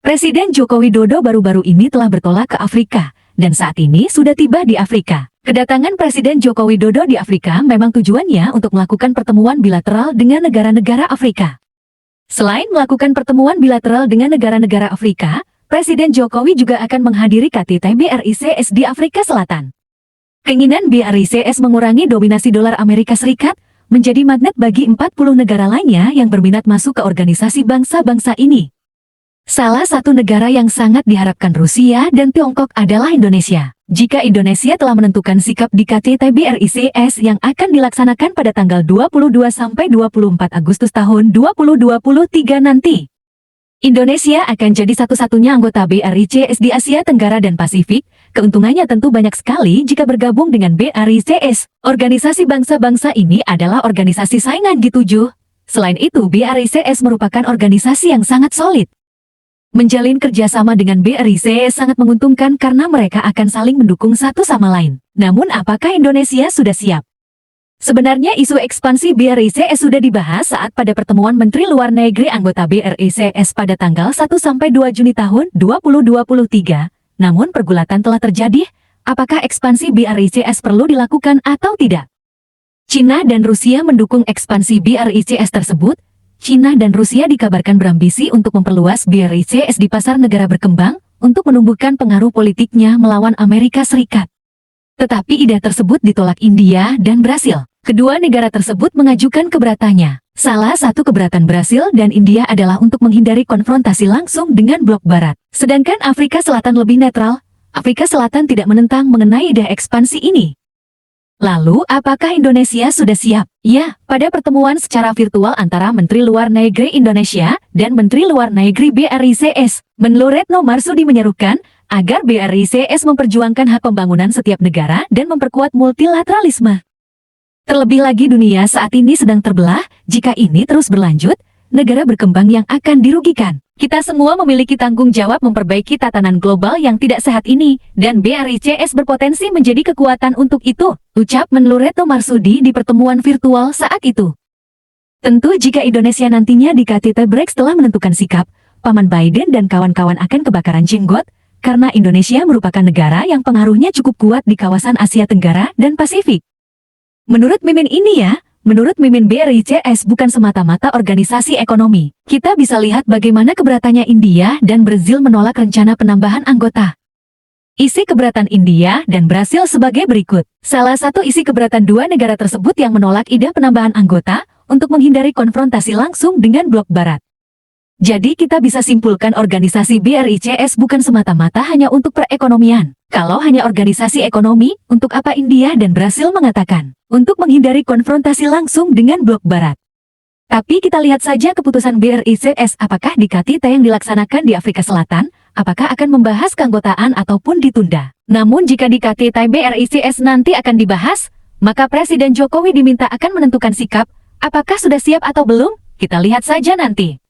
Presiden Joko Widodo baru-baru ini telah bertolak ke Afrika, dan saat ini sudah tiba di Afrika. Kedatangan Presiden Joko Widodo di Afrika memang tujuannya untuk melakukan pertemuan bilateral dengan negara-negara Afrika. Selain melakukan pertemuan bilateral dengan negara-negara Afrika, Presiden Jokowi juga akan menghadiri KTT BRICS di Afrika Selatan. Keinginan BRICS mengurangi dominasi dolar Amerika Serikat menjadi magnet bagi 40 negara lainnya yang berminat masuk ke organisasi bangsa-bangsa ini. Salah satu negara yang sangat diharapkan Rusia dan Tiongkok adalah Indonesia. Jika Indonesia telah menentukan sikap di KTT BRICS yang akan dilaksanakan pada tanggal 22-24 Agustus tahun 2023 nanti, Indonesia akan jadi satu-satunya anggota BRICS di Asia Tenggara dan Pasifik. Keuntungannya tentu banyak sekali jika bergabung dengan BRICS. Organisasi bangsa-bangsa ini adalah organisasi saingan G7. Selain itu, BRICS merupakan organisasi yang sangat solid. Menjalin kerjasama dengan BRICS sangat menguntungkan karena mereka akan saling mendukung satu sama lain. Namun apakah Indonesia sudah siap? Sebenarnya isu ekspansi BRICS sudah dibahas saat pada pertemuan Menteri Luar Negeri anggota BRICS pada tanggal 1-2 Juni tahun 2023. Namun pergulatan telah terjadi, apakah ekspansi BRICS perlu dilakukan atau tidak? China dan Rusia mendukung ekspansi BRICS tersebut. China dan Rusia dikabarkan berambisi untuk memperluas BRICS di pasar negara berkembang untuk menumbuhkan pengaruh politiknya melawan Amerika Serikat. Tetapi ide tersebut ditolak India dan Brasil. Kedua negara tersebut mengajukan keberatannya. Salah satu keberatan Brasil dan India adalah untuk menghindari konfrontasi langsung dengan blok Barat. Sedangkan Afrika Selatan lebih netral. Afrika Selatan tidak menentang mengenai ide ekspansi ini. Lalu, apakah Indonesia sudah siap? Ya, pada pertemuan secara virtual antara Menteri Luar Negeri Indonesia dan Menteri Luar Negeri BRICS, Menlu Retno Marsudi menyerukan agar BRICS memperjuangkan hak pembangunan setiap negara dan memperkuat multilateralisme. Terlebih lagi dunia saat ini sedang terbelah, jika ini terus berlanjut, negara berkembang yang akan dirugikan. Kita semua memiliki tanggung jawab memperbaiki tatanan global yang tidak sehat ini, dan BRICS berpotensi menjadi kekuatan untuk itu, ucap Menlu Retno Marsudi di pertemuan virtual saat itu. Tentu jika Indonesia nantinya di KTT BRICS telah menentukan sikap, Paman Biden dan kawan-kawan akan kebakaran jenggot, karena Indonesia merupakan negara yang pengaruhnya cukup kuat di kawasan Asia Tenggara dan Pasifik. Menurut Mimin ini ya, menurut Mimin BRICS bukan semata-mata organisasi ekonomi. Kita bisa lihat bagaimana keberatannya India dan Brasil menolak rencana penambahan anggota. Isi keberatan India dan Brasil sebagai berikut. Salah satu isi keberatan dua negara tersebut yang menolak ide penambahan anggota untuk menghindari konfrontasi langsung dengan blok Barat. Jadi kita bisa simpulkan organisasi BRICS bukan semata-mata hanya untuk perekonomian. Kalau hanya organisasi ekonomi, untuk apa India dan Brasil mengatakan? Untuk menghindari konfrontasi langsung dengan blok Barat. Tapi kita lihat saja keputusan BRICS apakah di KTT yang dilaksanakan di Afrika Selatan, apakah akan membahas keanggotaan ataupun ditunda. Namun jika di KTT BRICS nanti akan dibahas, maka Presiden Jokowi diminta akan menentukan sikap, apakah sudah siap atau belum? Kita lihat saja nanti.